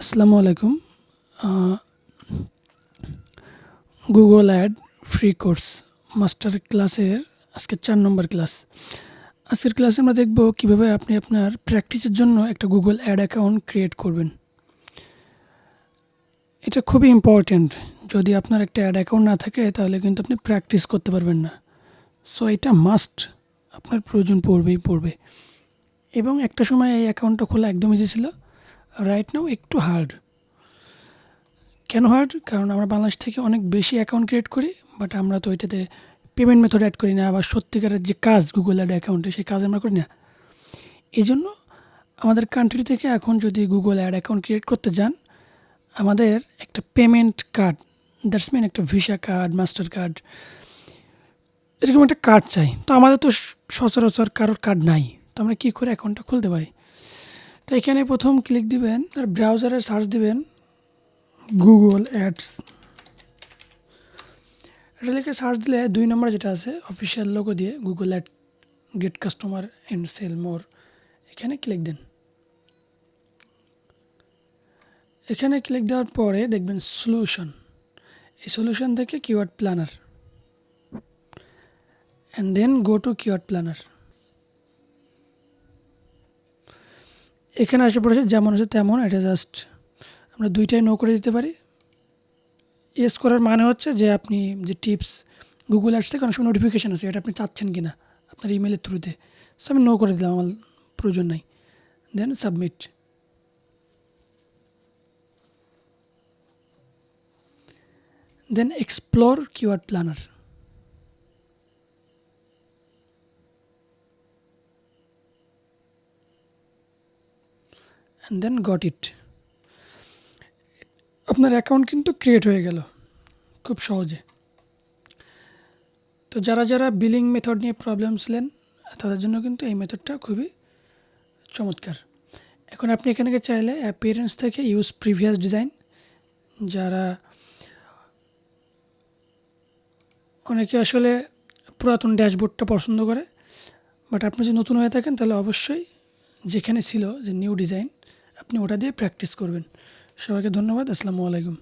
আসসালামু আলাইকুম। Google ad free course master ক্লাসের আজকে ৪ নম্বর ক্লাস। আজকের ক্লাসে আমরা দেখব কিভাবে আপনি আপনার প্র্যাকটিসের জন্য একটা গুগল অ্যাড অ্যাকাউন্ট ক্রিয়েট করবেন। এটা খুবই ইম্পর্ট্যান্ট। যদি আপনার একটা অ্যাড অ্যাকাউন্ট না থাকে তাহলে কিন্তু আপনি প্র্যাকটিস করতে পারবেন না। সো এটা মাস্ট, আপনার প্রয়োজন পড়বে এবং একটা সময় এই অ্যাকাউন্টটা খোলা একদম ইজি ছিল। রাইট নাও একটু হার্ড। কেন হার্ড? কারণ আমরা বাংলাদেশ থেকে অনেক বেশি অ্যাকাউন্ট ক্রিয়েট করি, বাট আমরা তো ওইটাতে পেমেন্ট মেথড অ্যাড করি না, আবার সত্যিকারের যে কাজ গুগল অ্যাড অ্যাকাউন্টে সেই কাজ আমরা করি না। এই জন্য আমাদের কান্ট্রি থেকে এখন যদি গুগল অ্যাড অ্যাকাউন্ট ক্রিয়েট করতে যান, আমাদের একটা পেমেন্ট কার্ড, দ্যাটস মিন একটা ভিসা কার্ড, মাস্টার কার্ড, এরকম একটা কার্ড চাই। তো আমাদের তো সচরাচর কারোর কার্ড নাই। তো আমরা কী করে অ্যাকাউন্টটা খুলতে পারি? তো এখানে প্রথম ক্লিক দিবেন, আর ব্রাউজারে সার্চ দিবেন গুগল অ্যাডস। এটা লিখে সার্চ দিলে ২ নম্বর যেটা আছে অফিসিয়াল লোগো দিয়ে Google ad get customer and sell more, এখানে ক্লিক দেন। এখানে ক্লিক দেওয়ার পরে দেখবেন সলিউশন। এই সলিউশন থেকে keyword planner, and then go to keyword planner. এখানে আসে পড়েছে যেমন আছে তেমন, এটা জাস্ট আমরা দুইটাই নো করে দিতে পারি। ইয়েস করার মানে হচ্ছে যে আপনি যে টিপস গুগল অ্যাডস থেকে অনেক সময় নোটিফিকেশান আছে, এটা আপনি চাচ্ছেন কি না আপনার ইমেলের থ্রুতে। সো আমি নো করে দিলাম, আমার প্রয়োজন নাই। Then submit. Then explore keyword planner. And then got it. আপনার অ্যাকাউন্ট কিন্তু ক্রিয়েট হয়ে গেল খুব সহজে। তো যারা বিলিং মেথড নিয়ে প্রবলেম ছিলেন তাদের জন্য কিন্তু এই মেথডটা খুবই চমৎকার। এখন আপনি এখান থেকে চাইলে অ্যাপিয়ারেন্স থেকে ইউজ প্রিভিয়াস ডিজাইন, যারা অনেকে আসলে পুরাতন ড্যাশবোর্ডটা পছন্দ করে, বাট আপনি যদি নতুন হয়ে থাকেন তাহলে অবশ্যই যেখানে ছিল যে নিউ ডিজাইন আপনি ওটা দিয়ে প্র্যাকটিস করবেন। সবাইকে ধন্যবাদ। আসসালামু আলাইকুম।